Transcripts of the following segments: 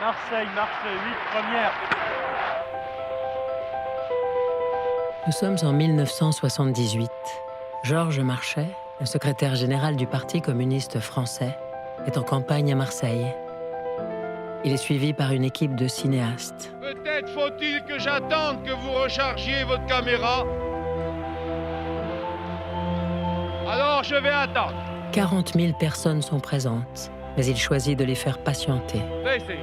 Marseille, 8 première. Nous sommes en 1978. Georges Marchais, le secrétaire général du Parti communiste français, est en campagne à Marseille. Il est suivi par une équipe de cinéastes. Peut-être faut-il que j'attende que vous rechargiez votre caméra. Alors je vais attendre. 40 000 personnes sont présentes, mais il choisit de les faire patienter. Laissez.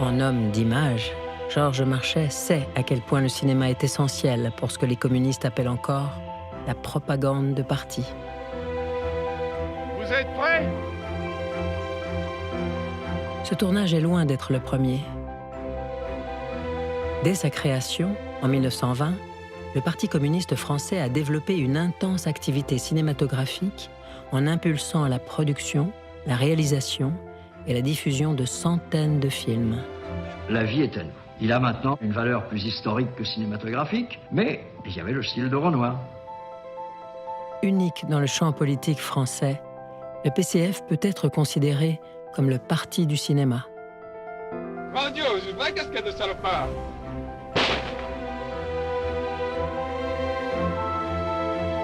En homme d'image, Georges Marchais sait à quel point le cinéma est essentiel pour ce que les communistes appellent encore la propagande de parti. Vous êtes prêts? Ce tournage est loin d'être le premier. Dès sa création, en 1920, le Parti communiste français a développé une intense activité cinématographique en impulsant la production, la réalisation et la diffusion de centaines de films. La vie est à nous. Il a maintenant une valeur plus historique que cinématographique, mais il y avait le style de Renoir. Unique dans le champ politique français, le PCF peut être considéré comme le parti du cinéma. Grandiose, vraie casquette de salopard.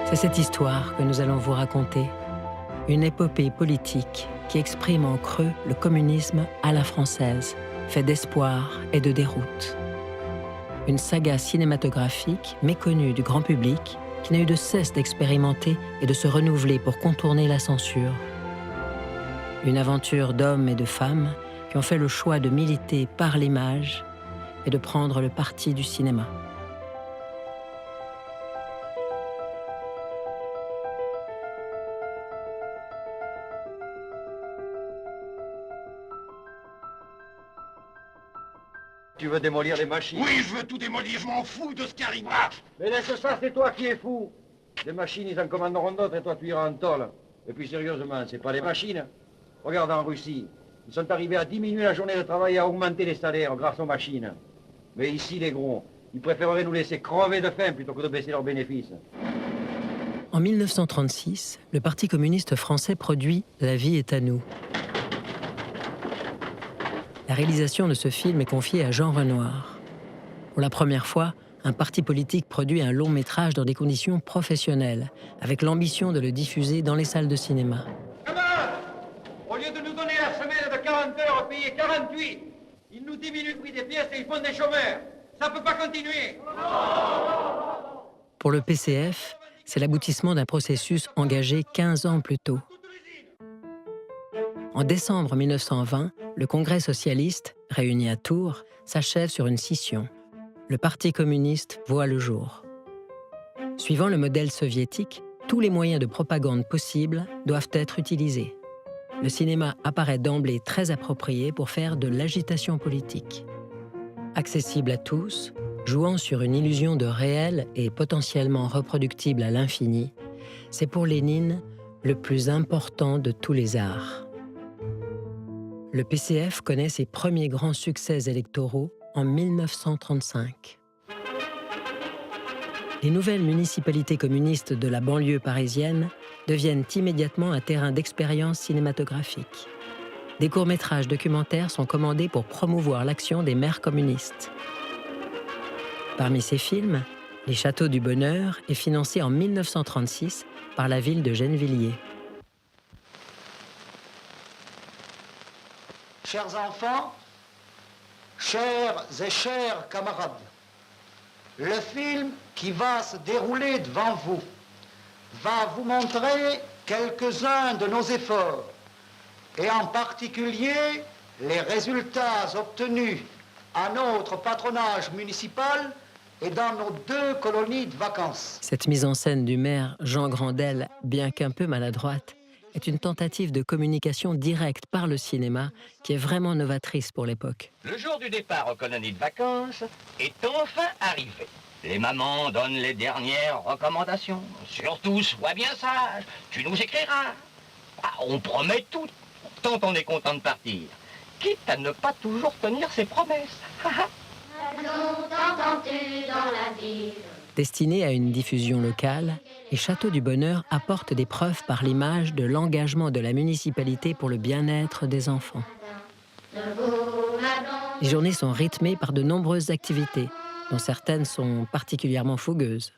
C'est cette histoire que nous allons vous raconter. Une épopée politique qui exprime en creux le communisme à la française, fait d'espoir et de déroute. Une saga cinématographique méconnue du grand public qui n'a eu de cesse d'expérimenter et de se renouveler pour contourner la censure. Une aventure d'hommes et de femmes qui ont fait le choix de militer par l'image et de prendre le parti du cinéma. Tu veux démolir les machines? Oui, je veux tout démolir, je m'en fous de ce qui arrivera. Mais laisse ça, c'est toi qui es fou. Les machines, ils en commanderont d'autres et toi, tu iras en tôle. Et puis sérieusement, c'est pas les machines. Regarde en Russie, ils sont arrivés à diminuer la journée de travail et à augmenter les salaires grâce aux machines. Mais ici, les gros, ils préféreraient nous laisser crever de faim plutôt que de baisser leurs bénéfices. En 1936, le Parti communiste français produit « La vie est à nous ». La réalisation de ce film est confiée à Jean Renoir. Pour la première fois, un parti politique produit un long métrage dans des conditions professionnelles, avec l'ambition de le diffuser dans les salles de cinéma. Camarades, au lieu de nous donner la semaine de 40 heures payées 48, ils nous diminuent le prix des pièces et ils font des chômeurs. Ça peut pas continuer. Pour le PCF, c'est l'aboutissement d'un processus engagé 15 ans plus tôt. En décembre 1920, le Congrès socialiste, réuni à Tours, s'achève sur une scission. Le Parti communiste voit le jour. Suivant le modèle soviétique, tous les moyens de propagande possibles doivent être utilisés. Le cinéma apparaît d'emblée très approprié pour faire de l'agitation politique. Accessible à tous, jouant sur une illusion de réel et potentiellement reproductible à l'infini, c'est pour Lénine le plus important de tous les arts. Le PCF connaît ses premiers grands succès électoraux en 1935. Les nouvelles municipalités communistes de la banlieue parisienne deviennent immédiatement un terrain d'expérience cinématographique. Des courts-métrages documentaires sont commandés pour promouvoir l'action des maires communistes. Parmi ces films, Les Châteaux du Bonheur est financé en 1936 par la ville de Gennevilliers. Chers enfants, chers et chers camarades, le film qui va se dérouler devant vous va vous montrer quelques-uns de nos efforts et en particulier les résultats obtenus à notre patronage municipal et dans nos 2 colonies de vacances. Cette mise en scène du maire Jean Grandel, bien qu'un peu maladroite, est une tentative de communication directe par le cinéma qui est vraiment novatrice pour l'époque. Le jour du départ aux colonies de vacances est enfin arrivé. Les mamans donnent les dernières recommandations. Surtout, sois bien sage, tu nous écriras. Ah, on promet tout, tant on est content de partir. Quitte à ne pas toujours tenir ses promesses. Longtemps entendu dans la ville Destiné à une diffusion locale, les Châteaux du Bonheur apportent des preuves par l'image de l'engagement de la municipalité pour le bien-être des enfants. Les journées sont rythmées par de nombreuses activités, dont certaines sont particulièrement fougueuses.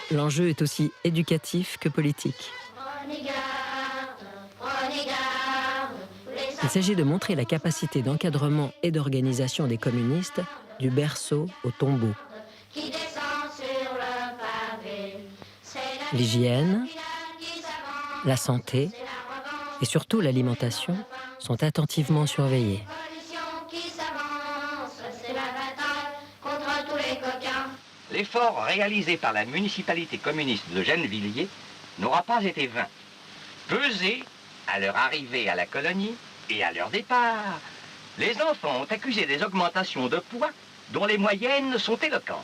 L'enjeu est aussi éducatif que politique. Il s'agit de montrer la capacité d'encadrement et d'organisation des communistes du berceau au tombeau. L'hygiène, la santé et surtout l'alimentation sont attentivement surveillés. L'effort réalisé par la municipalité communiste de Gennevilliers n'aura pas été vain. Pesé à leur arrivée à la colonie et à leur départ, les enfants ont accusé des augmentations de poids dont les moyennes sont éloquentes.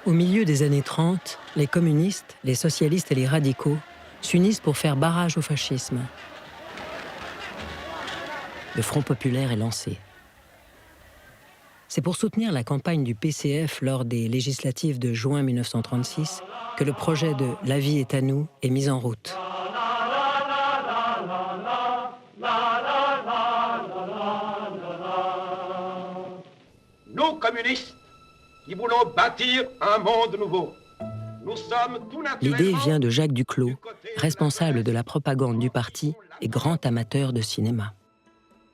Au milieu des années 30, les communistes, les socialistes et les radicaux s'unissent pour faire barrage au fascisme. Le Front populaire est lancé. C'est pour soutenir la campagne du PCF lors des législatives de juin 1936 que le projet de « La vie est à nous » est mis en route. Nous, communistes, qui voulons bâtir un monde nouveau, nous sommes tout naturellement... L'idée vient de Jacques Duclos, responsable de la propagande du parti et grand amateur de cinéma.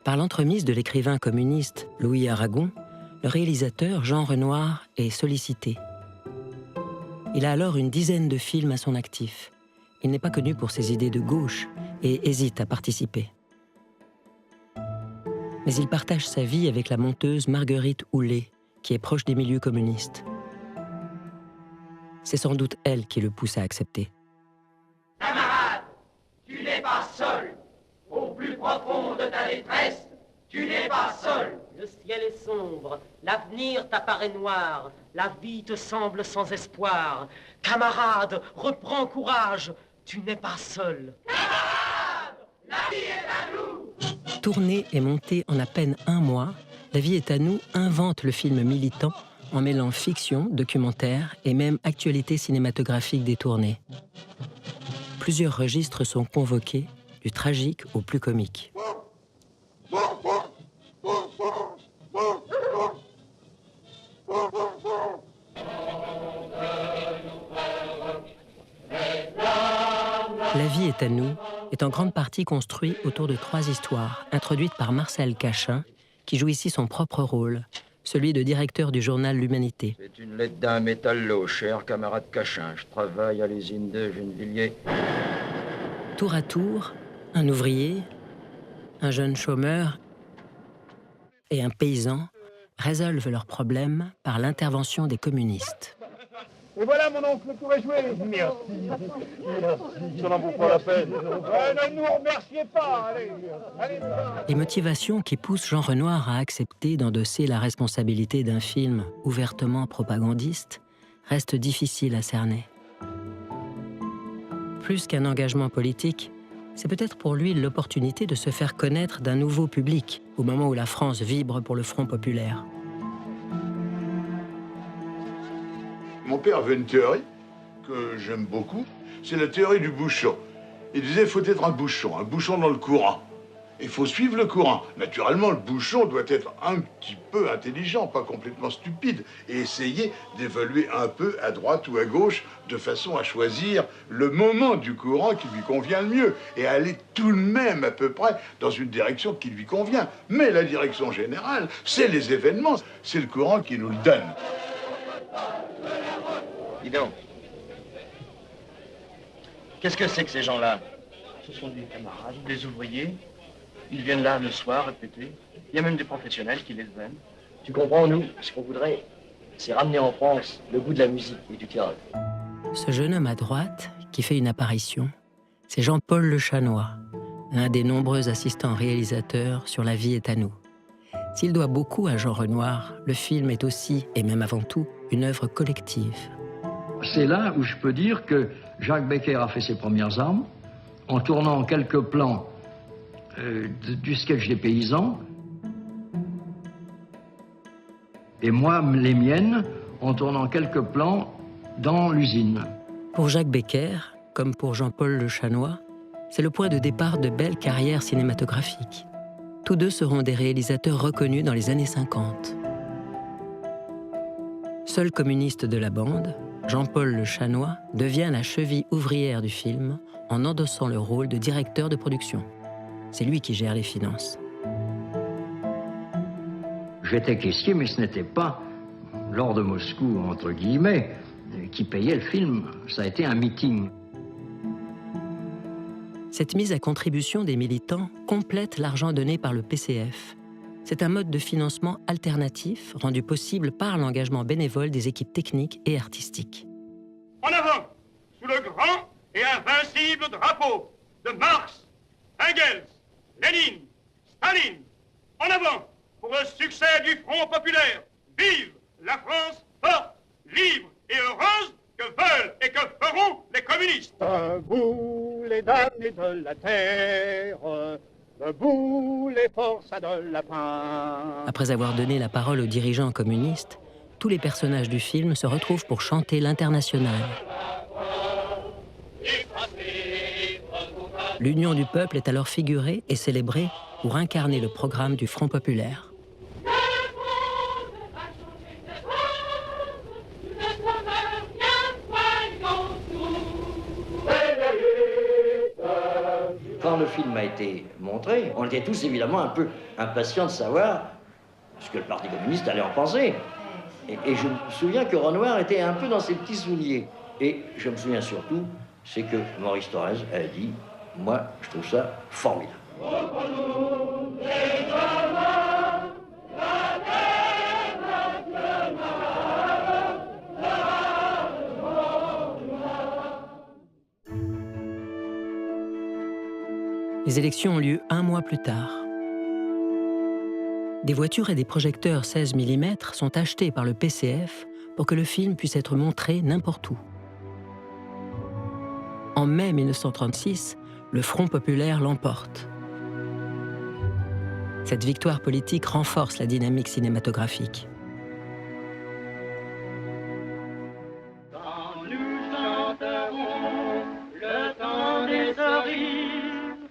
Par l'entremise de l'écrivain communiste Louis Aragon, le réalisateur Jean Renoir est sollicité. Il a alors une dizaine de films à son actif. Il n'est pas connu pour ses idées de gauche et hésite à participer. Mais il partage sa vie avec la monteuse Marguerite Houlet, qui est proche des milieux communistes. C'est sans doute elle qui le pousse à accepter. Camarade, tu n'es pas seul. Au plus profond de ta détresse, tu n'es pas seul. Le ciel est sombre, l'avenir t'apparaît noir, la vie te semble sans espoir. Camarade, reprends courage, tu n'es pas seul. Camarade, la vie est à nous. Tournée et montée en à peine un mois, La vie est à nous invente le film militant en mêlant fiction, documentaire et même actualité cinématographique détournée. Plusieurs registres sont convoqués, du tragique au plus comique. La vie est à nous est en grande partie construit autour de 3 histoires, introduites par Marcel Cachin, qui joue ici son propre rôle, celui de directeur du journal L'Humanité. C'est une lettre d'un métallo, cher camarade Cachin. Je travaille à l'usine de Gennevilliers. Tour à tour, un ouvrier, un jeune chômeur et un paysan résolvent leurs problèmes par l'intervention des communistes. Et voilà, mon oncle, le tour est joué. Merci. Merci. Ça n'en vaut pas la peine. Ne nous remerciez pas. Allez. Les motivations qui poussent Jean Renoir à accepter d'endosser la responsabilité d'un film ouvertement propagandiste restent difficiles à cerner. Plus qu'un engagement politique, c'est peut-être pour lui l'opportunité de se faire connaître d'un nouveau public au moment où la France vibre pour le Front populaire. Mon père avait une théorie que j'aime beaucoup, c'est la théorie du bouchon. Il disait qu'il faut être un bouchon dans le courant. Il faut suivre le courant. Naturellement, le bouchon doit être un petit peu intelligent, pas complètement stupide, et essayer d'évoluer un peu à droite ou à gauche, de façon à choisir le moment du courant qui lui convient le mieux, et aller tout de même à peu près dans une direction qui lui convient. Mais la direction générale, c'est les événements, c'est le courant qui nous le donne. Dis donc, qu'est-ce que c'est que ces gens-là? Ce sont des camarades, des ouvriers. Ils viennent là le soir répéter. Il y a même des professionnels qui les aiment. Tu comprends, nous, ce qu'on voudrait, c'est ramener en France le goût de la musique et du théâtre. Ce jeune homme à droite, qui fait une apparition, c'est Jean-Paul Le Chanois, l'un des nombreux assistants réalisateurs sur La vie est à nous. S'il doit beaucoup à Jean Renoir, le film est aussi, et même avant tout, une œuvre collective. C'est là où je peux dire que Jacques Becker a fait ses premières armes en tournant quelques plans du sketch des paysans, et moi, les miennes, en tournant quelques plans dans l'usine. Pour Jacques Becker, comme pour Jean-Paul Le Chanois, c'est le point de départ de belles carrières cinématographiques. Tous deux seront des réalisateurs reconnus dans les années 50. Seul communiste de la bande, Jean-Paul Le Chanois devient la cheville ouvrière du film en endossant le rôle de directeur de production. C'est lui qui gère les finances. J'étais caissier, mais ce n'était pas l'or de Moscou, entre guillemets, qui payait le film. Ça a été un meeting. Cette mise à contribution des militants complète l'argent donné par le PCF. C'est un mode de financement alternatif rendu possible par l'engagement bénévole des équipes techniques et artistiques. En avant, sous le grand et invincible drapeau de Marx, Engels, Lénine, Staline. En avant, pour le succès du Front populaire. Vive la France forte, libre et heureuse que veulent et que feront les communistes. Debout les damnés de la terre, debout les forçats de la faim. Après avoir donné la parole aux dirigeants communistes, tous les personnages du film se retrouvent pour chanter l'Internationale. L'union du peuple est alors figurée et célébrée pour incarner le programme du Front populaire. Quand le film a été montré, on était tous évidemment un peu impatients de savoir ce que le Parti communiste allait en penser. Et je me souviens que Renoir était un peu dans ses petits souliers. Et je me souviens surtout, c'est que Maurice Thorez a dit « Moi, je trouve ça formidable ». Les élections ont lieu un mois plus tard. Des voitures et des projecteurs 16 mm sont achetés par le PCF pour que le film puisse être montré n'importe où. En mai 1936, le Front populaire l'emporte. Cette victoire politique renforce la dynamique cinématographique. Quand nous chanterons le temps des cerises,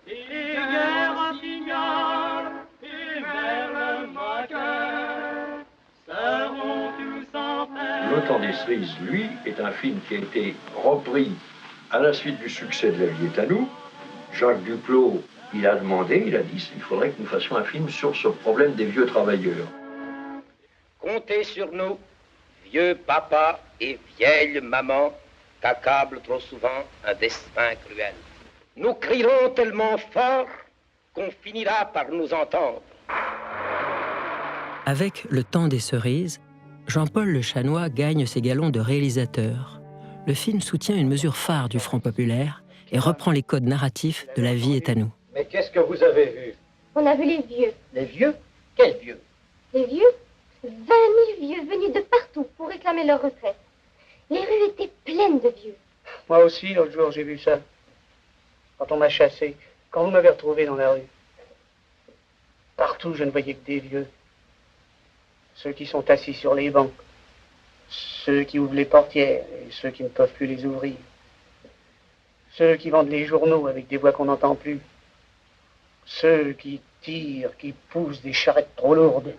et guerre rossignol, et vers le moqueur, seront tous en paix. Le temps des cerises, lui, est un film qui a été repris à la suite du succès de La vie est à nous. Jacques Duclos, il a demandé, il a dit, il faudrait que nous fassions un film sur ce problème des vieux travailleurs. Comptez sur nous, vieux papa et vieille maman, qu'accable trop souvent un destin cruel. Nous crierons tellement fort qu'on finira par nous entendre. Avec Le temps des cerises, Jean-Paul Le Chanois gagne ses galons de réalisateur. Le film soutient une mesure phare du Front populaire et reprend les codes narratifs de La vie est à nous. Mais qu'est-ce que vous avez vu? On a vu les vieux. Les vieux? Quels vieux? Les vieux? 20 000 vieux venus de partout pour réclamer leur retraite. Les rues étaient pleines de vieux. Moi aussi, l'autre jour, j'ai vu ça. Quand on m'a chassé, quand vous m'avez retrouvé dans la rue. Partout, je ne voyais que des vieux. Ceux qui sont assis sur les bancs. Ceux qui ouvrent les portières et ceux qui ne peuvent plus les ouvrir. Ceux qui vendent les journaux avec des voix qu'on n'entend plus. Ceux qui tirent, qui poussent des charrettes trop lourdes.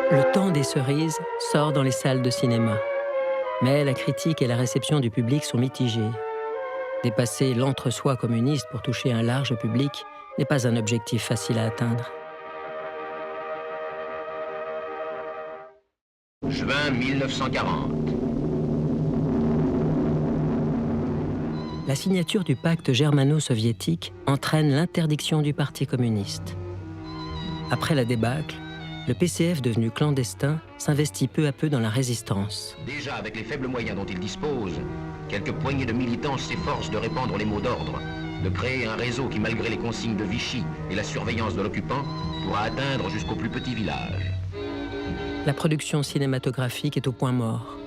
Le temps des cerises sort dans les salles de cinéma. Mais la critique et la réception du public sont mitigées. Dépasser l'entre-soi communiste pour toucher un large public n'est pas un objectif facile à atteindre. Juin 1940. La signature du pacte germano-soviétique entraîne l'interdiction du Parti communiste. Après la débâcle, le PCF devenu clandestin s'investit peu à peu dans la résistance. Déjà, avec les faibles moyens dont il dispose, quelques poignées de militants s'efforcent de répandre les mots d'ordre, de créer un réseau qui, malgré les consignes de Vichy et la surveillance de l'occupant, pourra atteindre jusqu'au plus petit village. La production cinématographique est au point mort.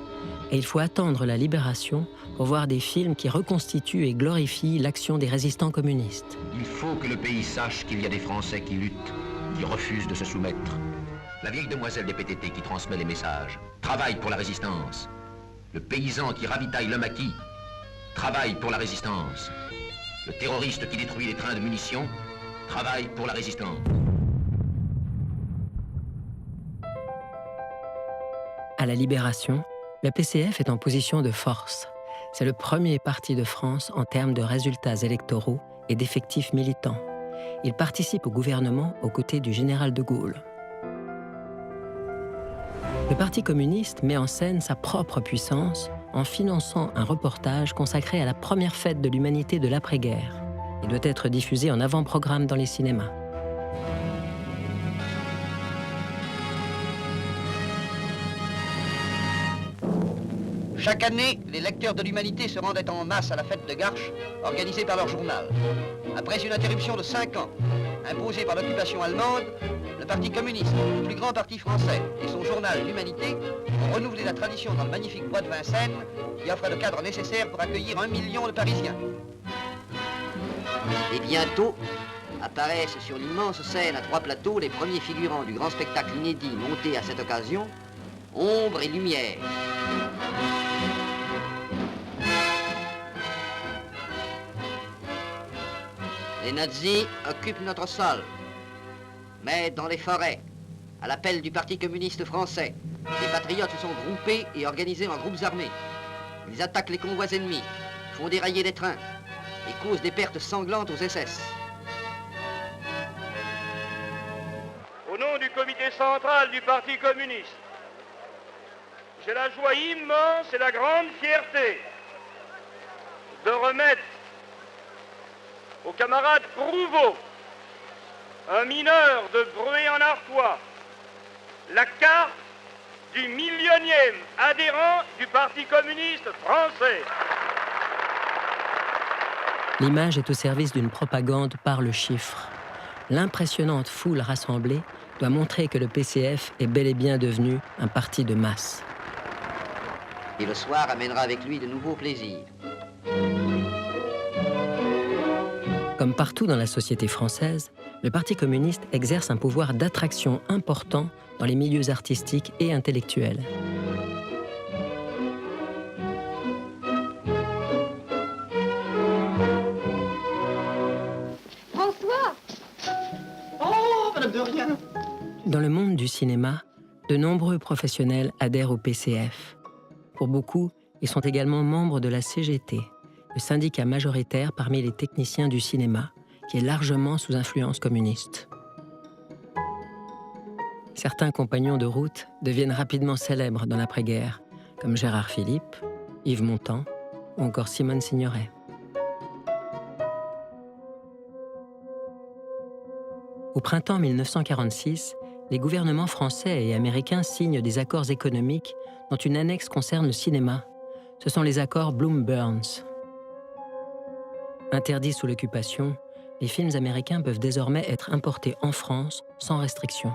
Et il faut attendre la libération pour voir des films qui reconstituent et glorifient l'action des résistants communistes. Il faut que le pays sache qu'il y a des Français qui luttent, qui refusent de se soumettre. La vieille demoiselle des PTT qui transmet les messages travaille pour la résistance. Le paysan qui ravitaille le maquis travaille pour la résistance. Le terroriste qui détruit les trains de munitions travaille pour la résistance. À la Libération, le PCF est en position de force. C'est le premier parti de France en termes de résultats électoraux et d'effectifs militants. Il participe au gouvernement aux côtés du général de Gaulle. Le Parti communiste met en scène sa propre puissance en finançant un reportage consacré à la première fête de l'humanité de l'après-guerre. Il doit être diffusé en avant-programme dans les cinémas. Chaque année, les lecteurs de l'Humanité se rendaient en masse à la fête de Garches, organisée par leur journal. Après une interruption de 5 ans, imposée par l'occupation allemande, le Parti communiste, le plus grand parti français, et son journal L'Humanité ont renouvelé la tradition dans le magnifique bois de Vincennes, qui offre le cadre nécessaire pour accueillir 1 million de Parisiens. Et bientôt, apparaissent sur l'immense scène à 3 plateaux les premiers figurants du grand spectacle inédit monté à cette occasion, Ombre et Lumière. Les nazis occupent notre sol, mais dans les forêts, à l'appel du Parti communiste français, les patriotes se sont groupés et organisés en groupes armés. Ils attaquent les convois ennemis, font dérailler des trains et causent des pertes sanglantes aux SS. Au nom du comité central du Parti communiste, j'ai la joie immense et la grande fierté de remettre au camarade Prouveau, un mineur de Bruay-en-Artois, la carte du 100e adhérent du Parti communiste français. L'image est au service d'une propagande par le chiffre. L'impressionnante foule rassemblée doit montrer que le PCF est bel et bien devenu un parti de masse. Et le soir amènera avec lui de nouveaux plaisirs. Comme partout dans la société française, le Parti communiste exerce un pouvoir d'attraction important dans les milieux artistiques et intellectuels. François! Oh, Madame de Rien! Dans le monde du cinéma, de nombreux professionnels adhèrent au PCF. Pour beaucoup, ils sont également membres de la CGT, le syndicat majoritaire parmi les techniciens du cinéma, qui est largement sous influence communiste. Certains compagnons de route deviennent rapidement célèbres dans l'après-guerre, comme Gérard Philippe, Yves Montand ou encore Simone Signoret. Au printemps 1946, les gouvernements français et américains signent des accords économiques dont une annexe concerne le cinéma. Ce sont les accords Bloom-Burns. Interdits sous l'occupation, les films américains peuvent désormais être importés en France sans restriction.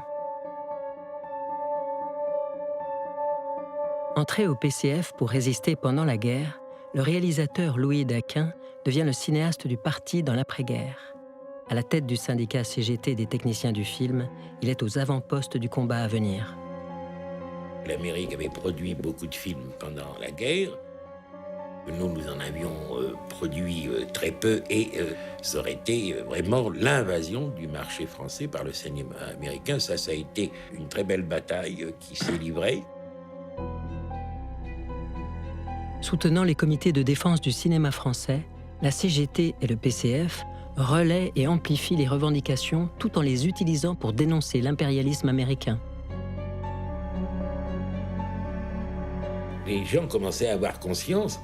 Entré au PCF pour résister pendant la guerre, le réalisateur Louis Daquin devient le cinéaste du parti dans l'après-guerre. À la tête du syndicat CGT des techniciens du film, il est aux avant-postes du combat à venir. L'Amérique avait produit beaucoup de films pendant la guerre. Nous en avions produit très peu et ça aurait été vraiment l'invasion du marché français par le cinéma américain. Ça a été une très belle bataille qui s'est livrée. Soutenant les comités de défense du cinéma français, la CGT et le PCF relaient et amplifient les revendications tout en les utilisant pour dénoncer l'impérialisme américain. Les gens commençaient à avoir conscience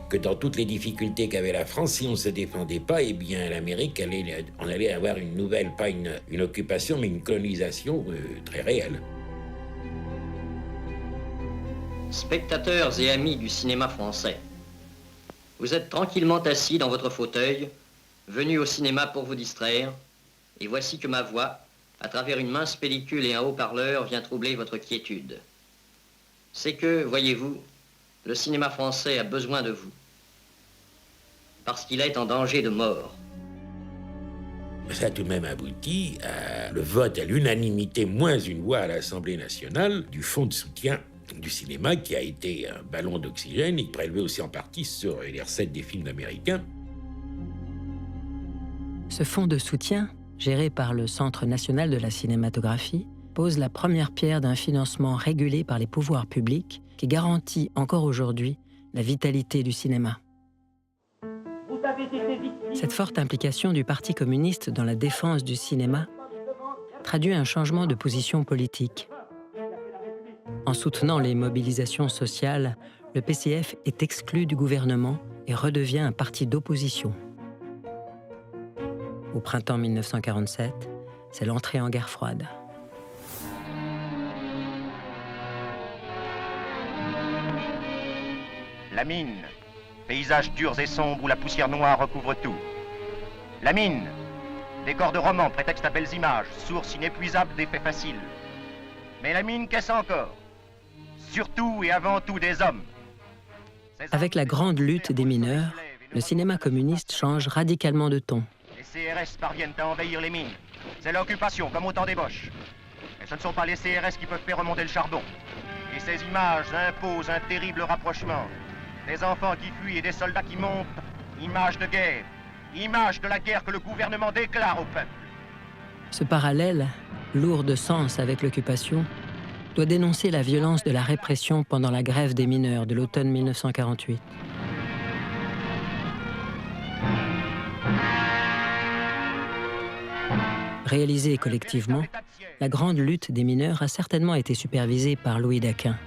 que dans toutes les difficultés qu'avait la France, si on ne se défendait pas, eh bien l'Amérique, on allait avoir une nouvelle, pas une occupation, mais une colonisation très réelle. Spectateurs et amis du cinéma français, vous êtes tranquillement assis dans votre fauteuil, venus au cinéma pour vous distraire, et voici que ma voix, à travers une mince pellicule et un haut-parleur, vient troubler votre quiétude. C'est que, voyez-vous, le cinéma français a besoin de vous. Parce qu'il est en danger de mort. Ça a tout de même abouti à le vote à l'unanimité, moins une voix à l'Assemblée nationale, du fonds de soutien du cinéma, qui a été un ballon d'oxygène et prélevé aussi en partie sur les recettes des films américains. Ce fonds de soutien, géré par le Centre national de la cinématographie, pose la première pierre d'un financement régulé par les pouvoirs publics qui garantit encore aujourd'hui la vitalité du cinéma. Cette forte implication du Parti communiste dans la défense du cinéma traduit un changement de position politique. En soutenant les mobilisations sociales, le PCF est exclu du gouvernement et redevient un parti d'opposition. Au printemps 1947, c'est l'entrée en guerre froide. La mine, paysages durs et sombres où la poussière noire recouvre tout. La mine, décor de roman, prétexte à belles images, source inépuisable d'effets faciles. Mais la mine, qu'est-ce encore? Surtout et avant tout des hommes. Avec la grande lutte des mineurs, le cinéma communiste change radicalement de ton. Les CRS parviennent à envahir les mines. C'est l'occupation, comme au temps des Boches. Mais ce ne sont pas les CRS qui peuvent faire remonter le charbon. Et ces images imposent un terrible rapprochement. Des enfants qui fuient et des soldats qui montent. Images de guerre. Images de la guerre que le gouvernement déclare au peuple. Ce parallèle, lourd de sens avec l'occupation, doit dénoncer la violence de la répression pendant la grève des mineurs de l'automne 1948. Réalisée collectivement, la grande lutte des mineurs a certainement été supervisée par Louis Daquin.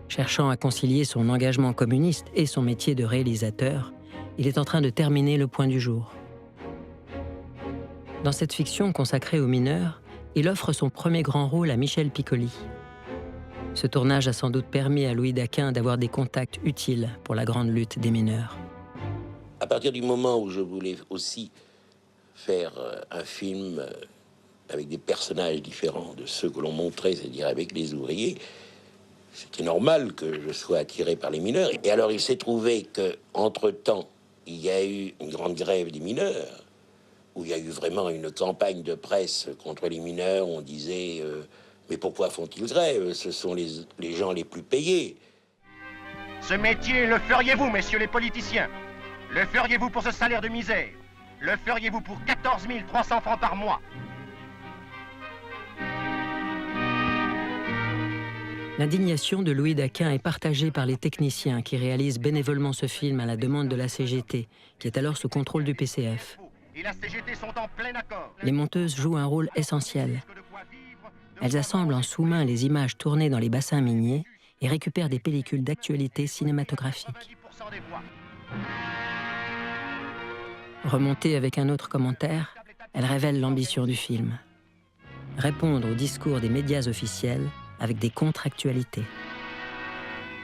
Cherchant à concilier son engagement communiste et son métier de réalisateur, il est en train de terminer Le Point du jour. Dans cette fiction consacrée aux mineurs, il offre son premier grand rôle à Michel Piccoli. Ce tournage a sans doute permis à Louis Daquin d'avoir des contacts utiles pour la grande lutte des mineurs. À partir du moment où je voulais aussi faire un film avec des personnages différents de ceux que l'on montrait, c'est-à-dire avec les ouvriers, c'était normal que je sois attiré par les mineurs. Et alors il s'est trouvé qu'entre-temps, il y a eu une grande grève des mineurs, où il y a eu vraiment une campagne de presse contre les mineurs. On disait mais pourquoi font-ils grève? Ce sont les gens les plus payés. Ce métier, le feriez-vous, messieurs les politiciens? Le feriez-vous pour ce salaire de misère? Le feriez-vous pour 14 300 francs par mois? L'indignation de Louis Daquin est partagée par les techniciens qui réalisent bénévolement ce film à la demande de la CGT, qui est alors sous contrôle du PCF. Les monteuses jouent un rôle essentiel. Elles assemblent en sous-main les images tournées dans les bassins miniers et récupèrent des pellicules d'actualité cinématographique. Remontée avec un autre commentaire, elle révèle l'ambition du film. Répondre au discours des médias officiels avec des contre-actualités.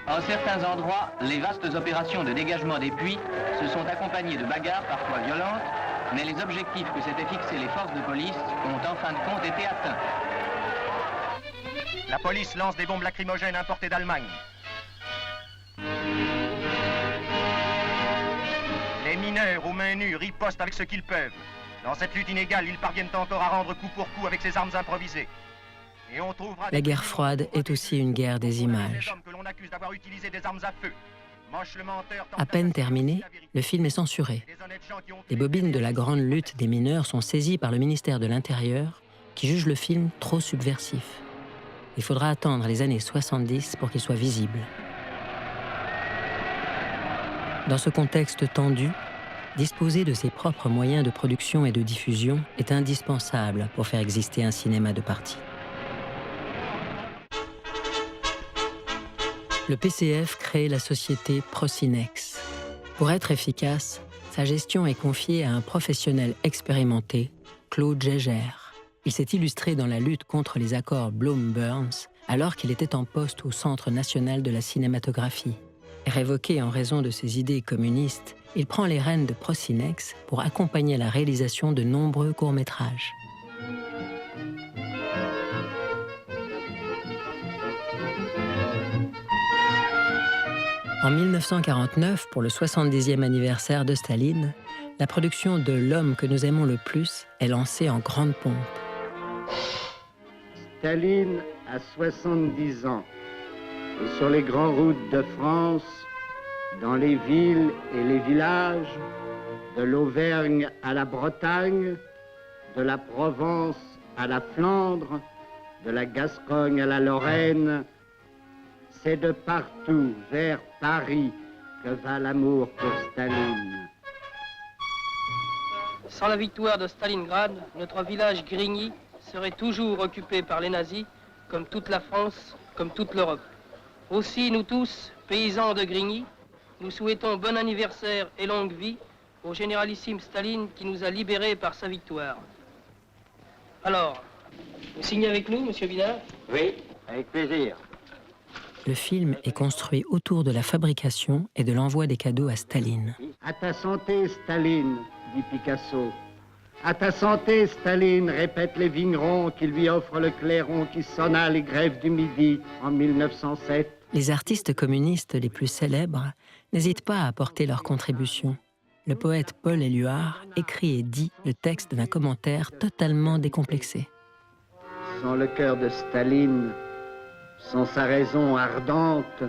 En certains endroits, les vastes opérations de dégagement des puits se sont accompagnées de bagarres parfois violentes, mais les objectifs que s'étaient fixés les forces de police ont en fin de compte été atteints. La police lance des bombes lacrymogènes importées d'Allemagne. Les mineurs aux mains nues ripostent avec ce qu'ils peuvent. Dans cette lutte inégale, ils parviennent encore à rendre coup pour coup avec ces armes improvisées. Et on trouvera la guerre froide est aussi une guerre des images. À peine terminé, le film est censuré. Les bobines de la grande lutte des mineurs sont saisies par le ministère de l'Intérieur, qui juge le film trop subversif. Il faudra attendre les années 70 pour qu'il soit visible. Dans ce contexte tendu, disposer de ses propres moyens de production et de diffusion est indispensable pour faire exister un cinéma de parti. Le PCF crée la société Procinex. Pour être efficace, sa gestion est confiée à un professionnel expérimenté, Claude Gégère. Il s'est illustré dans la lutte contre les accords Bloom-Burns alors qu'il était en poste au Centre national de la cinématographie. Révoqué en raison de ses idées communistes, il prend les rênes de Procinex pour accompagner la réalisation de nombreux courts-métrages. En 1949, pour le 70e anniversaire de Staline, la production de L'homme que nous aimons le plus est lancée en grande pompe. Staline a 70 ans. Et sur les grandes routes de France, dans les villes et les villages, de l'Auvergne à la Bretagne, de la Provence à la Flandre, de la Gascogne à la Lorraine, c'est de partout vers Paris que va l'amour pour Staline. Sans la victoire de Stalingrad, notre village Grigny serait toujours occupé par les nazis, comme toute la France, comme toute l'Europe. Aussi, nous tous, paysans de Grigny, nous souhaitons bon anniversaire et longue vie au généralissime Staline qui nous a libérés par sa victoire. Alors, vous signez avec nous, monsieur Vidal? Oui, avec plaisir. Le film est construit autour de la fabrication et de l'envoi des cadeaux à Staline. À ta santé, Staline, dit Picasso. À ta santé, Staline, répètent les vignerons qui lui offrent le clairon qui sonna les grèves du Midi en 1907. Les artistes communistes les plus célèbres n'hésitent pas à apporter leur contribution. Le poète Paul Éluard écrit et dit le texte d'un commentaire totalement décomplexé. Sans le cœur de Staline, sans sa raison ardente,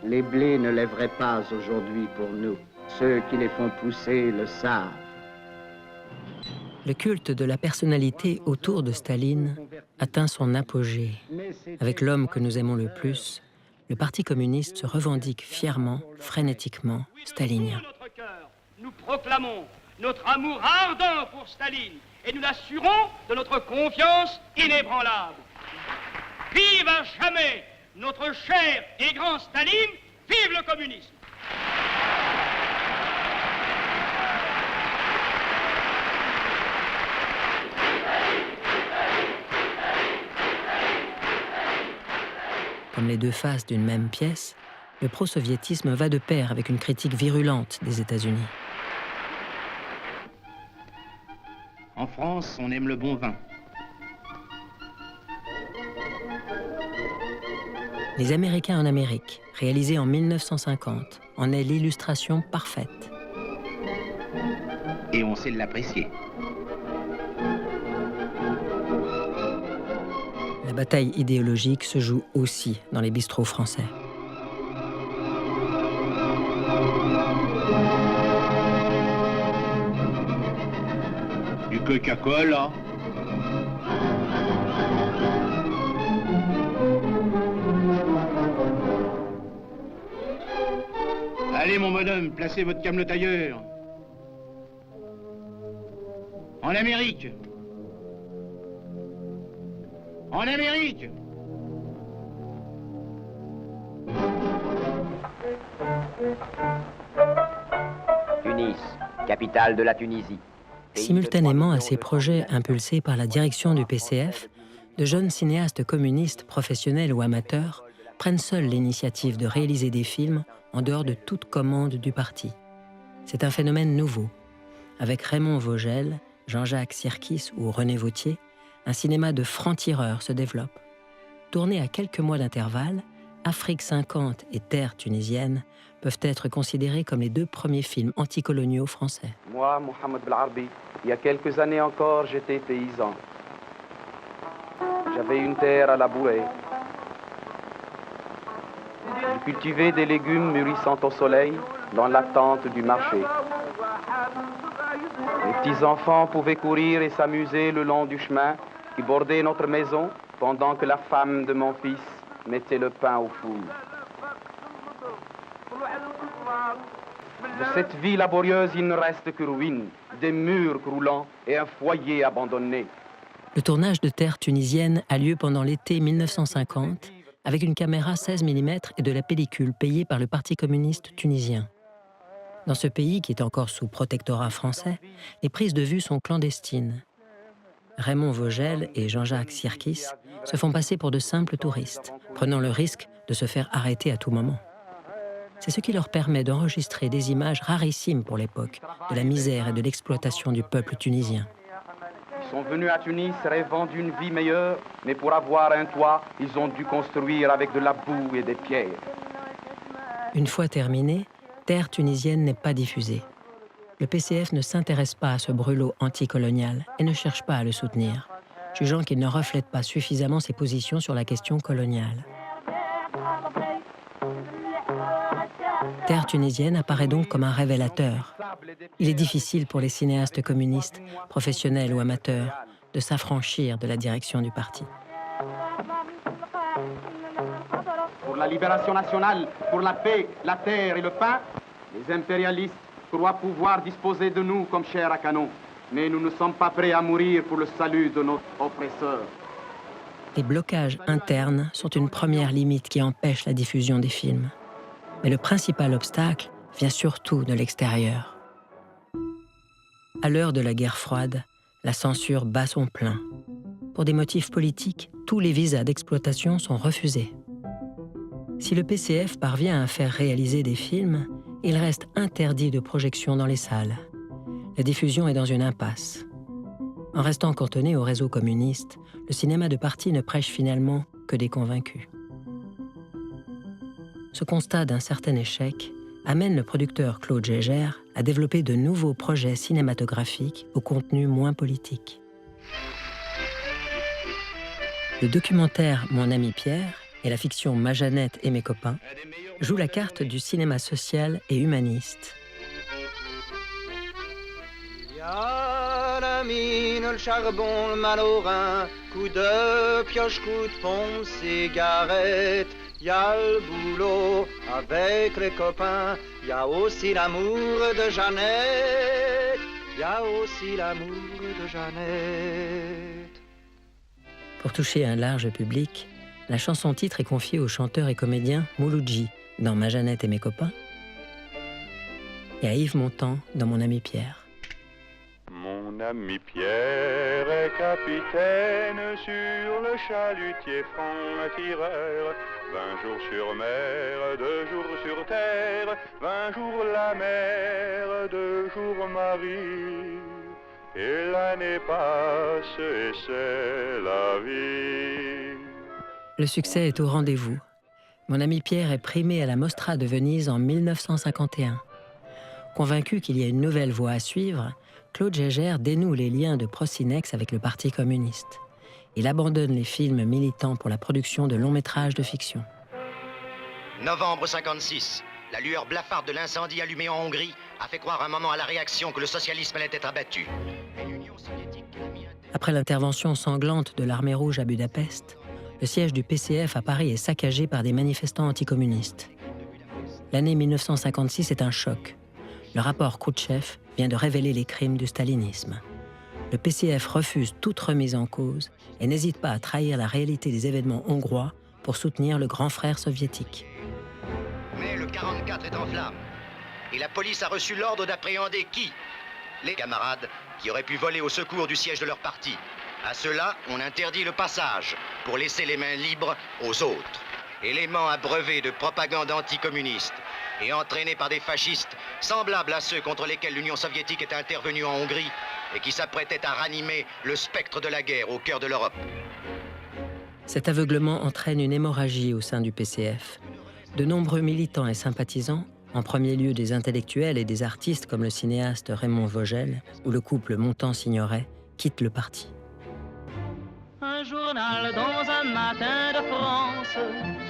les blés ne lèveraient pas aujourd'hui pour nous. Ceux qui les font pousser le savent. Le culte de la personnalité autour de Staline atteint son apogée. Avec L'homme que nous aimons le plus, le Parti communiste se revendique fièrement, frénétiquement, stalinien. Nous proclamons notre amour ardent pour Staline et nous l'assurons de notre confiance inébranlable. Vive à jamais notre cher et grand Staline, vive le communisme! Comme les deux faces d'une même pièce, le pro-soviétisme va de pair avec une critique virulente des États-Unis. En France, on aime le bon vin. Les Américains en Amérique, réalisé en 1950, en est l'illustration parfaite. Et on sait l'apprécier. La bataille idéologique se joue aussi dans les bistrots français. Du Coca-Cola. Allez, mon bonhomme, placez votre camelote ailleurs. En Amérique. En Amérique. Tunis, capitale de la Tunisie. Simultanément à ces projets impulsés par la direction du PCF, de jeunes cinéastes communistes, professionnels ou amateurs, prennent seuls l'initiative de réaliser des films en dehors de toute commande du parti. C'est un phénomène nouveau. Avec Raymond Vogel, Jean-Jacques Sirkis ou René Vauthier, un cinéma de francs-tireurs se développe. Tourné à quelques mois d'intervalle, Afrique 50 et Terre tunisienne peuvent être considérés comme les deux premiers films anticoloniaux français. Moi, Mohamed Belarbi, il y a quelques années encore, j'étais paysan. J'avais une terre à labourer. Je cultivais des légumes mûrissant au soleil dans l'attente du marché. Les petits-enfants pouvaient courir et s'amuser le long du chemin qui bordait notre maison pendant que la femme de mon fils mettait le pain au four. De cette vie laborieuse, il ne reste que ruines, des murs croulants et un foyer abandonné. Le tournage de Terre tunisienne a lieu pendant l'été 1950 avec une caméra 16 mm et de la pellicule payée par le Parti communiste tunisien. Dans ce pays qui est encore sous protectorat français, les prises de vue sont clandestines. Raymond Vogel et Jean-Jacques Sirkis se font passer pour de simples touristes, prenant le risque de se faire arrêter à tout moment. C'est ce qui leur permet d'enregistrer des images rarissimes pour l'époque, de la misère et de l'exploitation du peuple tunisien. Ils sont venus à Tunis rêvant d'une vie meilleure, mais pour avoir un toit, ils ont dû construire avec de la boue et des pierres. Une fois terminée, Terre tunisienne n'est pas diffusée. Le PCF ne s'intéresse pas à ce brûlot anticolonial et ne cherche pas à le soutenir, jugeant qu'il ne reflète pas suffisamment ses positions sur la question coloniale. Terre tunisienne apparaît donc comme un révélateur. Il est difficile pour les cinéastes communistes, professionnels ou amateurs, de s'affranchir de la direction du parti. Pour la libération nationale, pour la paix, la terre et le pain, les impérialistes croient pouvoir disposer de nous comme chair à canon. Mais nous ne sommes pas prêts à mourir pour le salut de notre oppresseur. Les blocages internes sont une première limite qui empêche la diffusion des films. Mais le principal obstacle vient surtout de l'extérieur. À l'heure de la guerre froide, la censure bat son plein. Pour des motifs politiques, tous les visas d'exploitation sont refusés. Si le PCF parvient à faire réaliser des films, il reste interdit de projection dans les salles. La diffusion est dans une impasse. En restant cantonné au réseau communiste, le cinéma de parti ne prêche finalement que des convaincus. Ce constat d'un certain échec amène le producteur Claude Gégère à développer de nouveaux projets cinématographiques au contenu moins politique. Le documentaire Mon ami Pierre et la fiction Ma Jeannette et mes copains jouent la carte du cinéma social et humaniste. Y a la mine, le charbon, le malorin, coup de pioche, coup de pompe, cigarette. Y a le boulot avec les copains, y a aussi l'amour de Jeannette, y a aussi l'amour de Jeannette. Pour toucher un large public, la chanson-titre est confiée au chanteur et comédien Mouloudji dans Ma Jeannette et mes copains et à Yves Montand dans Mon ami Pierre. Mon ami Pierre est capitaine sur le chalutier franc-tireur. 20 jours sur mer, 2 jours sur terre, 20 jours la mer, 2 jours Marie. Et l'année passe et c'est la vie. Le succès est au rendez-vous. Mon ami Pierre est primé à la Mostra de Venise en 1951. Convaincu qu'il y a une nouvelle voie à suivre, Claude Gégère dénoue les liens de Procinex avec le Parti communiste. Il abandonne les films militants pour la production de longs métrages de fiction. Novembre 56. La lueur blafarde de l'incendie allumé en Hongrie a fait croire un moment à la réaction que le socialisme allait être abattu. Après l'intervention sanglante de l'armée rouge à Budapest, le siège du PCF à Paris est saccagé par des manifestants anticommunistes. L'année 1956 est un choc. Le rapport Khrouchtchev vient de révéler les crimes du stalinisme. Le PCF refuse toute remise en cause et n'hésite pas à trahir la réalité des événements hongrois pour soutenir le grand frère soviétique. Mais le 44 est en flammes. Et la police a reçu l'ordre d'appréhender qui? Les camarades qui auraient pu voler au secours du siège de leur parti. À ceux-là, on interdit le passage pour laisser les mains libres aux autres. Éléments abreuvés de propagande anticommuniste et entraînés par des fascistes semblables à ceux contre lesquels l'Union soviétique était intervenue en Hongrie et qui s'apprêtaient à ranimer le spectre de la guerre au cœur de l'Europe. Cet aveuglement entraîne une hémorragie au sein du PCF. De nombreux militants et sympathisants, en premier lieu des intellectuels et des artistes comme le cinéaste Raymond Vogel ou le couple Montand-Signoret, quittent le parti. Un journal dans un matin de France,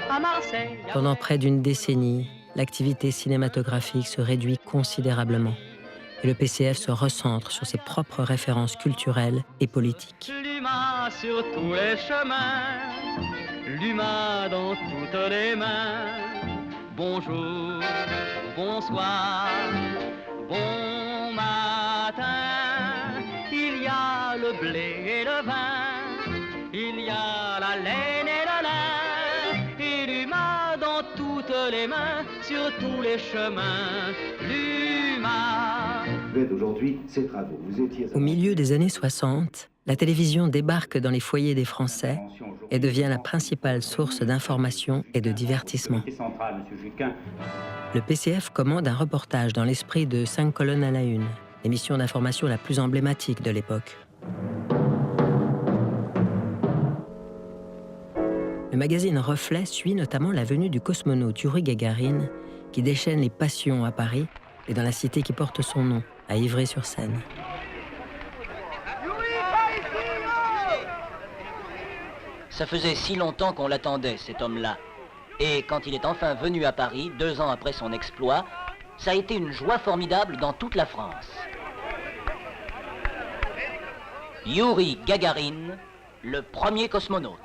à Marseille. Pendant près d'une décennie, l'activité cinématographique se réduit considérablement et le PCF se recentre sur ses propres références culturelles et politiques. L'humain sur tous les chemins, l'humain dans toutes les mains. Bonjour, bonsoir, bon matin. Il y a le blé et le vin, il y a la laine et le lin, et l'humain dans toutes les mains, sur tous les chemins, l'humain. Aujourd'hui, ces travaux, vous étiez... Au milieu des années 60, la télévision débarque dans les foyers des Français et devient la principale source d'information et de divertissement. Le PCF commande un reportage dans l'esprit de 5 colonnes à la une, l'émission d'information la plus emblématique de l'époque. Le magazine Reflet suit notamment la venue du cosmonaute Youri Gagarin, qui déchaîne les passions à Paris et dans la cité qui porte son nom, à Ivry-sur-Seine. Ça faisait si longtemps qu'on l'attendait, cet homme-là. Et quand il est enfin venu à Paris, 2 ans après son exploit, ça a été une joie formidable dans toute la France. Youri Gagarin, le premier cosmonaute.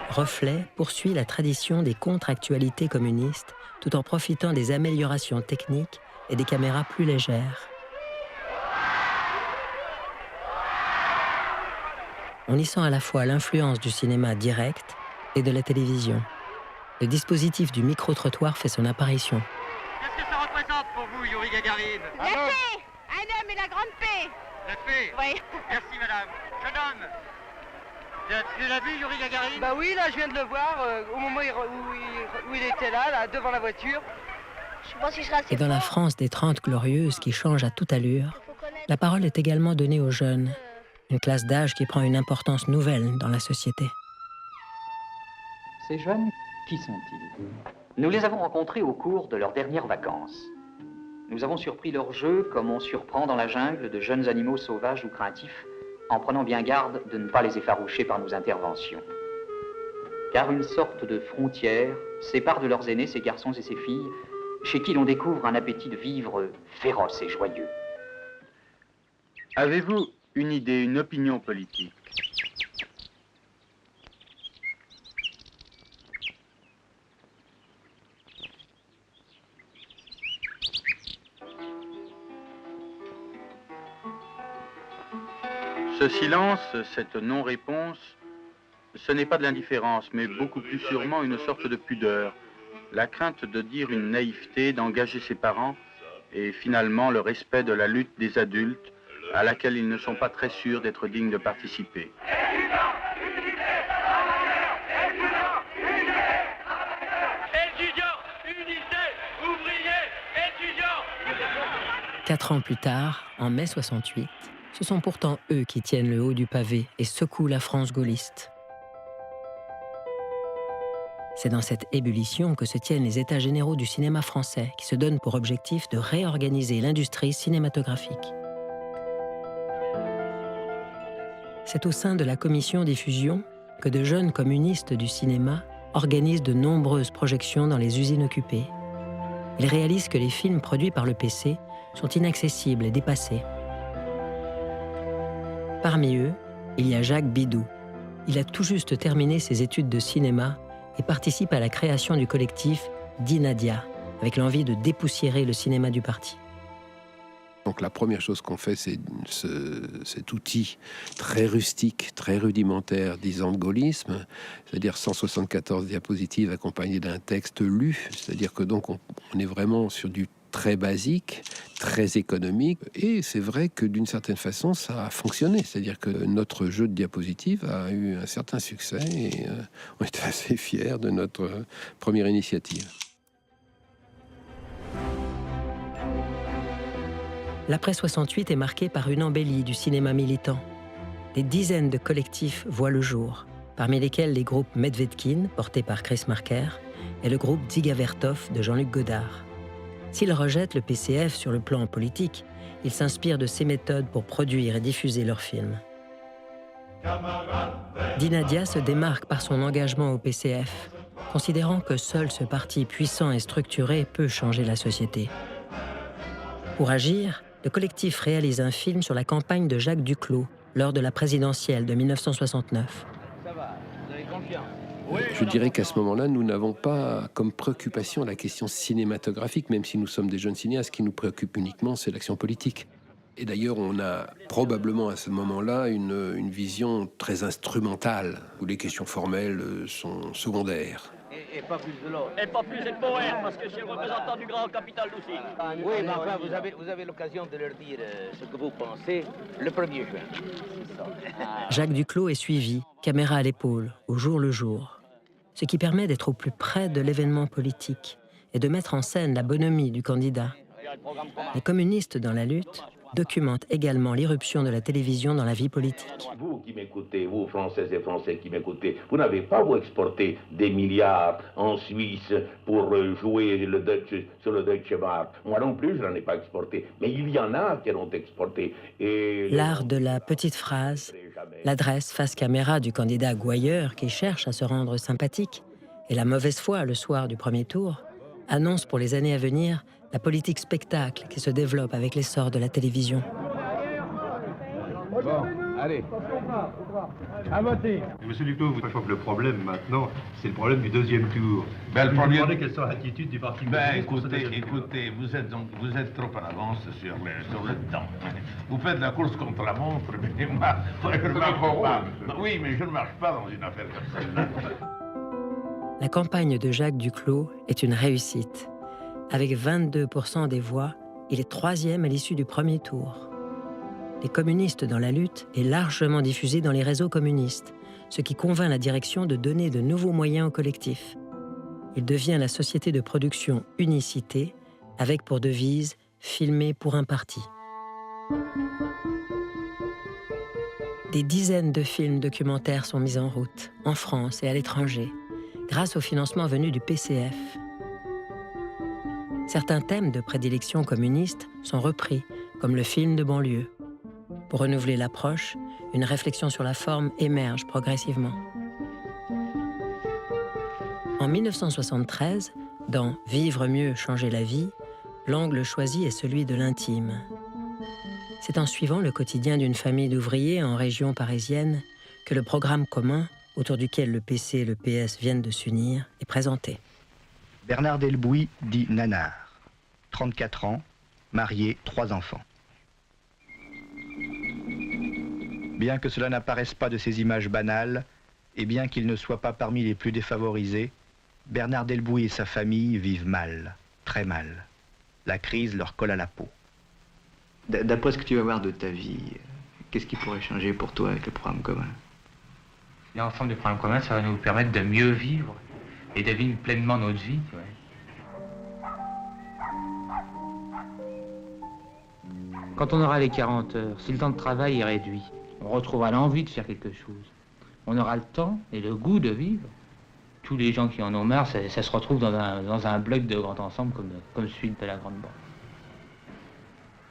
Reflet poursuit la tradition des contre-actualités communistes tout en profitant des améliorations techniques et des caméras plus légères. On y sent à la fois l'influence du cinéma direct et de la télévision. Le dispositif du micro-trottoir fait son apparition. Qu'est-ce que ça représente pour vous, Youri Gagarin? La paix! Un homme et la grande paix! La paix? Oui. Merci, madame. Jeune homme, tu l'as vu, Youri Gagarin? Bah oui, là, je viens de le voir au moment où il était là, devant la voiture. Je pense qu'il sera assez Et dans la France des 30 glorieuses qui change à toute allure, la parole est également donnée aux jeunes, une classe d'âge qui prend une importance nouvelle dans la société. Ces jeunes, qui sont-ils? Nous les avons rencontrés au cours de leurs dernières vacances. Nous avons surpris leur jeu comme on surprend dans la jungle de jeunes animaux sauvages ou craintifs, en prenant bien garde de ne pas les effaroucher par nos interventions. Car une sorte de frontière sépare de leurs aînés ces garçons et ces filles, chez qui l'on découvre un appétit de vivre féroce et joyeux. Avez-vous une idée, une opinion politique? Ce silence, cette non-réponse, ce n'est pas de l'indifférence, mais beaucoup plus sûrement une sorte de pudeur, la crainte de dire une naïveté, d'engager ses parents, et finalement le respect de la lutte des adultes, à laquelle ils ne sont pas très sûrs d'être dignes de participer. 4 ans plus tard, en mai 68, ce sont pourtant eux qui tiennent le haut du pavé et secouent la France gaulliste. C'est dans cette ébullition que se tiennent les États généraux du cinéma français, qui se donnent pour objectif de réorganiser l'industrie cinématographique. C'est au sein de la commission diffusion que de jeunes communistes du cinéma organisent de nombreuses projections dans les usines occupées. Ils réalisent que les films produits par le PC sont inaccessibles et dépassés. Parmi eux, il y a Jacques Bidou. Il a tout juste terminé ses études de cinéma et participe à la création du collectif Dinadia, avec l'envie de dépoussiérer le cinéma du parti. Donc la première chose qu'on fait, c'est cet outil très rustique, très rudimentaire, disant de gaullisme, c'est-à-dire 174 diapositives accompagnées d'un texte lu, c'est-à-dire que donc on est vraiment sur du très basique, très économique, et c'est vrai que d'une certaine façon ça a fonctionné, c'est-à-dire que notre jeu de diapositives a eu un certain succès et on était assez fiers de notre première initiative. L'après 68 est marqué par une embellie du cinéma militant. Des dizaines de collectifs voient le jour, parmi lesquels les groupes Medvedkin, portés par Chris Marker, et le groupe Dziga Vertov de Jean-Luc Godard. S'ils rejettent le PCF sur le plan politique, ils s'inspirent de ses méthodes pour produire et diffuser leurs films. Dinadia se démarque par son engagement au PCF, considérant que seul ce parti puissant et structuré peut changer la société. Pour agir, le collectif réalise un film sur la campagne de Jacques Duclos lors de la présidentielle de 1969. Ça va, vous avez confiance. Je dirais qu'à ce moment-là, nous n'avons pas comme préoccupation la question cinématographique, même si nous sommes des jeunes cinéastes. Ce qui nous préoccupe uniquement, c'est l'action politique. Et d'ailleurs, on a probablement à ce moment-là une vision très instrumentale, où les questions formelles sont secondaires. et pas plus de l'autre. Et pas plus et poète, parce que je suis le représentant du grand capital aussi. Oui, mais enfin, vous avez l'occasion de leur dire ce que vous pensez le 1er juin. Jacques Duclos est suivi, caméra à l'épaule, au jour le jour. Ce qui permet d'être au plus près de l'événement politique et de mettre en scène la bonhomie du candidat. Les communistes dans la lutte documentent également l'irruption de la télévision dans la vie politique. Vous qui m'écoutez, vous Françaises et Français qui m'écoutez, vous n'avez pas vous exporté des milliards en Suisse pour jouer sur le Deutsche Mark. Moi non plus, je n'en ai pas exporté. Mais il y en a qui l'ont exporté. L'art de la petite phrase, l'adresse face caméra du candidat gouailleur qui cherche à se rendre sympathique et la mauvaise foi le soir du premier tour annoncent pour les années à venir la politique spectacle qui se développe avec l'essor de la télévision. Bon, allez. À voter. Monsieur Duclos, je crois que le problème maintenant, c'est le problème du deuxième tour. Ben, vous me demandez quelle sera l'attitude du Parti communiste. Écoutez, vous êtes trop en avance sur le temps. Vous faites la course contre la montre, mais moi, je ne marche pas. Oui, mais je ne marche pas dans une affaire comme celle-là. La campagne de Jacques Duclos est une réussite. Avec 22% des voix, il est 3e à l'issue du premier tour. Les communistes dans la lutte est largement diffusé dans les réseaux communistes, ce qui convainc la direction de donner de nouveaux moyens au collectif. Il devient la société de production Unicité, avec pour devise « Filmer pour un parti ». Des dizaines de films documentaires sont mis en route, en France et à l'étranger, grâce au financement venu du PCF. Certains thèmes de prédilection communiste sont repris, comme le film de banlieue. Pour renouveler l'approche, une réflexion sur la forme émerge progressivement. En 1973, dans « Vivre mieux, changer la vie », l'angle choisi est celui de l'intime. C'est en suivant le quotidien d'une famille d'ouvriers en région parisienne que le programme commun, autour duquel le PC et le PS viennent de s'unir, est présenté. Bernard Delbouy dit Nanar, 34 ans, marié, 3 enfants. Bien que cela n'apparaisse pas de ces images banales, et bien qu'il ne soit pas parmi les plus défavorisés, Bernard Delbouy et sa famille vivent mal, très mal. La crise leur colle à la peau. D'après ce que tu vas voir de ta vie, qu'est-ce qui pourrait changer pour toi avec le programme commun? L'ensemble du programme commun, ça va nous permettre de mieux vivre et de vivre pleinement notre vie. Ouais. Quand on aura les 40 heures, si le temps de travail est réduit, on retrouvera l'envie de faire quelque chose. On aura le temps et le goût de vivre. Tous les gens qui en ont marre, ça se retrouve dans un bloc de grand ensemble comme celui de la Grande Banque.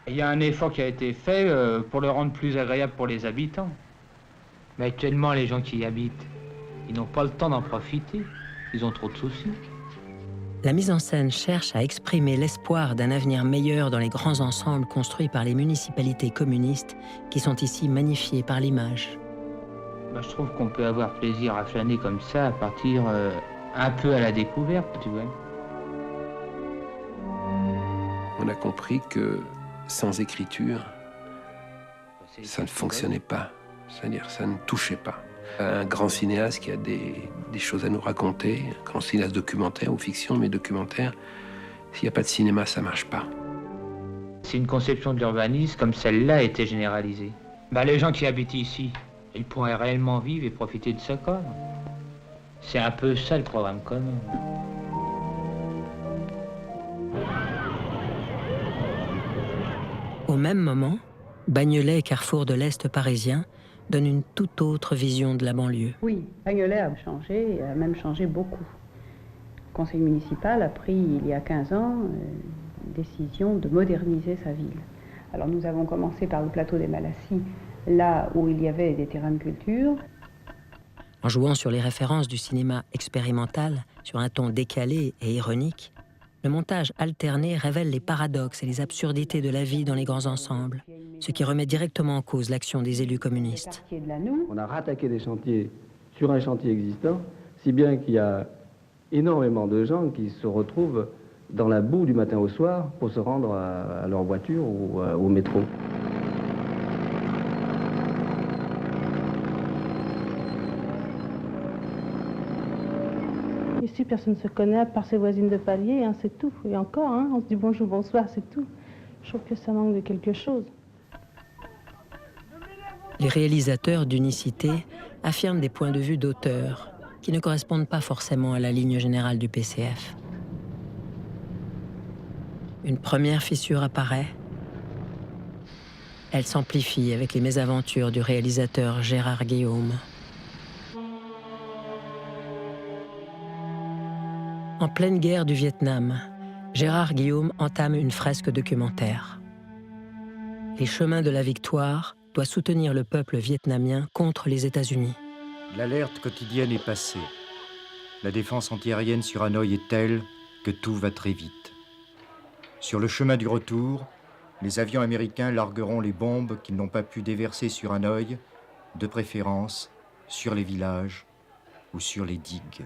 Il y a un effort qui a été fait pour le rendre plus agréable pour les habitants. Mais actuellement, les gens qui y habitent, ils n'ont pas le temps d'en profiter. Ils ont trop de soucis. La mise en scène cherche à exprimer l'espoir d'un avenir meilleur dans les grands ensembles construits par les municipalités communistes qui sont ici magnifiés par l'image. Je trouve qu'on peut avoir plaisir à flâner comme ça, à partir un peu à la découverte, tu vois. On a compris que sans écriture, ça ne fonctionnait pas. C'est-à-dire, ça ne touchait pas. Un grand cinéaste qui a des choses à nous raconter, un grand cinéaste documentaire ou fiction, mais documentaire, s'il n'y a pas de cinéma, ça ne marche pas. Si une conception de l'urbanisme comme celle-là était généralisée, les gens qui habitent ici, ils pourraient réellement vivre et profiter de ce corps. C'est un peu ça le programme commun. Au même moment, Bagnolet et Carrefour de l'Est parisien donnent une toute autre vision de la banlieue. Oui, Bagnolet a changé, a même changé beaucoup. Le conseil municipal a pris, il y a 15 ans, une décision de moderniser sa ville. Alors nous avons commencé par le plateau des Malassis, là où il y avait des terrains de culture. En jouant sur les références du cinéma expérimental, sur un ton décalé et ironique, le montage alterné révèle les paradoxes et les absurdités de la vie dans les grands ensembles, ce qui remet directement en cause l'action des élus communistes. On a rattaqué des chantiers sur un chantier existant, si bien qu'il y a énormément de gens qui se retrouvent dans la boue du matin au soir pour se rendre à leur voiture ou au métro. Et c'est ici, personne ne se connaît à part ses voisines de palier, hein, c'est tout. Et encore, hein, on se dit bonjour, bonsoir, c'est tout. Je trouve que ça manque de quelque chose. Les réalisateurs d'Unicité affirment des points de vue d'auteur qui ne correspondent pas forcément à la ligne générale du PCF. Une première fissure apparaît. Elle s'amplifie avec les mésaventures du réalisateur Gérard Guillaume. En pleine guerre du Vietnam, Gérard Guillaume entame une fresque documentaire. Les chemins de la victoire doit soutenir le peuple vietnamien contre les États-Unis. L'alerte quotidienne est passée. La défense antiaérienne sur Hanoï est telle que tout va très vite. Sur le chemin du retour, les avions américains largueront les bombes qu'ils n'ont pas pu déverser sur Hanoï, de préférence sur les villages ou sur les digues.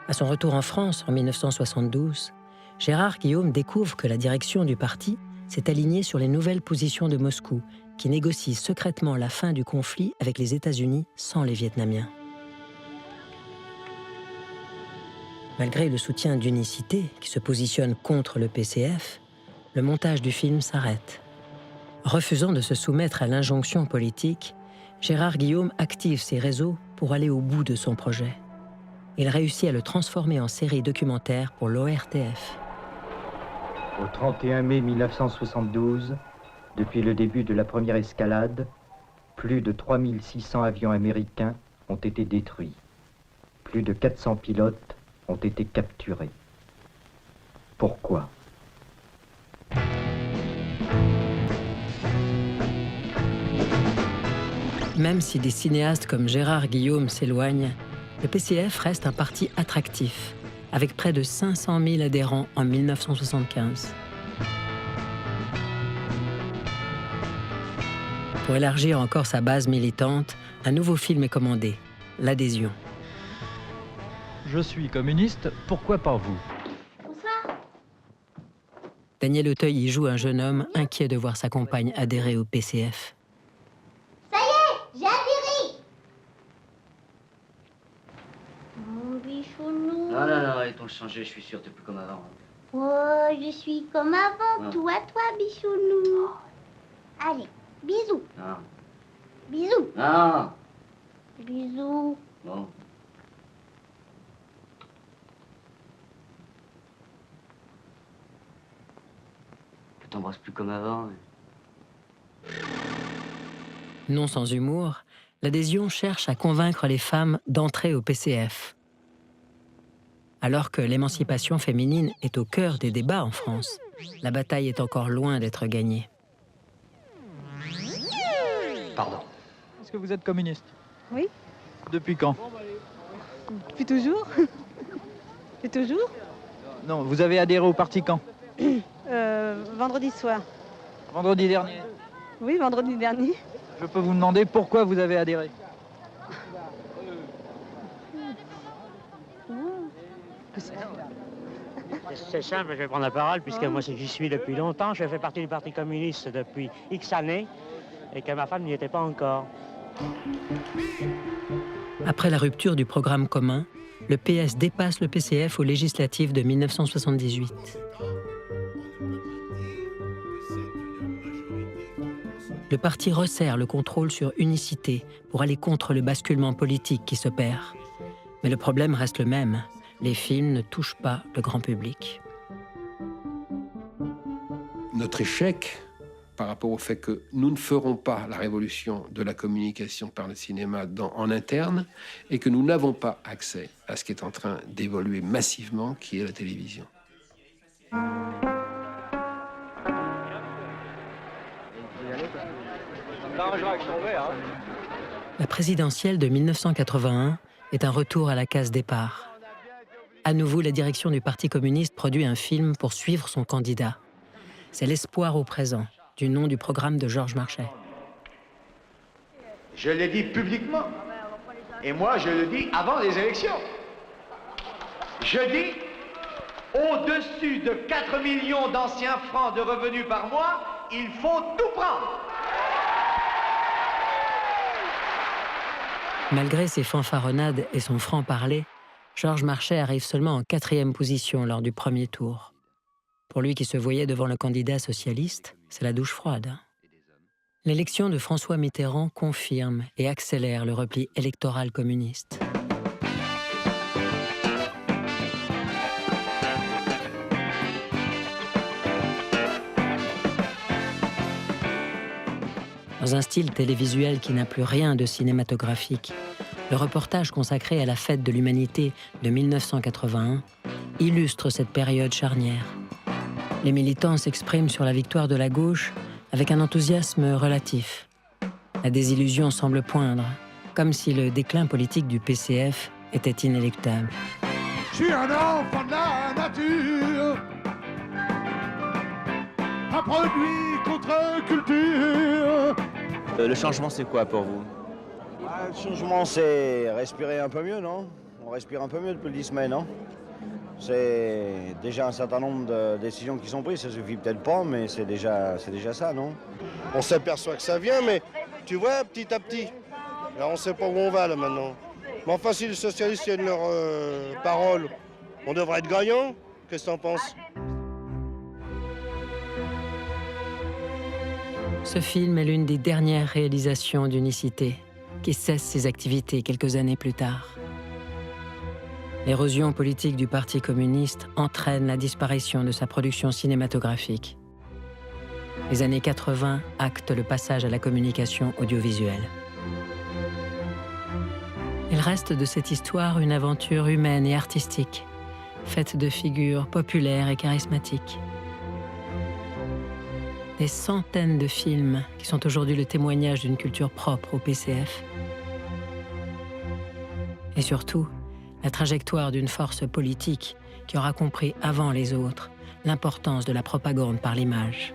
À son retour en France en 1972, Gérard Guillaume découvre que la direction du parti s'est alignée sur les nouvelles positions de Moscou, qui négocie secrètement la fin du conflit avec les États-Unis sans les Vietnamiens. Malgré le soutien d'Unicité, qui se positionne contre le PCF, le montage du film s'arrête. Refusant de se soumettre à l'injonction politique, Gérard Guillaume active ses réseaux pour aller au bout de son projet. Il réussit à le transformer en série documentaire pour l'ORTF. Au 31 mai 1972, depuis le début de la première escalade, plus de 3600 avions américains ont été détruits. Plus de 400 pilotes ont été capturés. Pourquoi ? Même si des cinéastes comme Gérard Guillaume s'éloignent, le PCF reste un parti attractif, avec près de 500 000 adhérents en 1975. Pour élargir encore sa base militante, un nouveau film est commandé, L'Adhésion. Je suis communiste, pourquoi pas vous? Bonsoir. Daniel Auteuil y joue un jeune homme inquiet de voir sa compagne adhérer au PCF. Ça y est, j'ai atterri. Mon bichounou. Non, non, non, ils t'ont changé, je suis sûr, t'es plus comme avant. Oh, je suis comme avant, toi, bichounou. Allez, bisous. Non. Bisous. Non. Bisous. Bon. Je t'embrasse plus comme avant. Non sans humour, l'adhésion cherche à convaincre les femmes d'entrer au PCF. Alors que l'émancipation féminine est au cœur des débats en France, la bataille est encore loin d'être gagnée. Pardon. Est-ce que vous êtes communiste? Oui. Depuis quand? Depuis toujours. Depuis toujours. Non, vous avez adhéré au parti quand? Vendredi soir. Vendredi dernier. Oui, vendredi dernier. Je peux vous demander pourquoi vous avez adhéré? C'est simple, je vais prendre la parole, puisque moi j'y suis depuis longtemps. Je fais partie du Parti communiste depuis X années, et que ma femme n'y était pas encore. Après la rupture du programme commun, le PS dépasse le PCF aux législatives de 1978. Le parti resserre le contrôle sur Unicité pour aller contre le basculement politique qui s'opère. Mais le problème reste le même. Les films ne touchent pas le grand public. Notre échec par rapport au fait que nous ne ferons pas la révolution de la communication par le cinéma en interne et que nous n'avons pas accès à ce qui est en train d'évoluer massivement, qui est la télévision. La présidentielle de 1981 est un retour à la case départ. À nouveau, la direction du Parti communiste produit un film pour suivre son candidat. C'est l'espoir au présent, du nom du programme de Georges Marchais. Je l'ai dit publiquement. Et moi, je le dis avant les élections. Je dis, au-dessus de 4 millions d'anciens francs de revenus par mois, il faut tout prendre. Malgré ses fanfaronnades et son franc-parler, Georges Marchais arrive seulement en 4e position lors du premier tour. Pour lui qui se voyait devant le candidat socialiste, c'est la douche froide. L'élection de François Mitterrand confirme et accélère le repli électoral communiste. Dans un style télévisuel qui n'a plus rien de cinématographique, le reportage consacré à la fête de l'humanité de 1981 illustre cette période charnière. Les militants s'expriment sur la victoire de la gauche avec un enthousiasme relatif. La désillusion semble poindre, comme si le déclin politique du PCF était inéluctable. Je suis un enfant de la nature, un produit contre-culture. Le changement, c'est quoi pour vous? Le changement, c'est respirer un peu mieux, non? On respire un peu mieux depuis 10 semaines, non? C'est déjà un certain nombre de décisions qui sont prises, ça suffit peut-être pas, mais c'est déjà ça, non? On s'aperçoit que ça vient, mais tu vois, petit à petit. Là, on ne sait pas où on va, là, maintenant. Mais enfin, si les socialistes tiennent leurs paroles, on devrait être gagnant. Qu'est-ce que t'en penses? Ce film est l'une des dernières réalisations d'Unicité, qui cesse ses activités quelques années plus tard. L'érosion politique du Parti communiste entraîne la disparition de sa production cinématographique. Les années 80 actent le passage à la communication audiovisuelle. Il reste de cette histoire une aventure humaine et artistique, faite de figures populaires et charismatiques. Des centaines de films qui sont aujourd'hui le témoignage d'une culture propre au PCF. Et surtout, la trajectoire d'une force politique qui aura compris avant les autres l'importance de la propagande par l'image.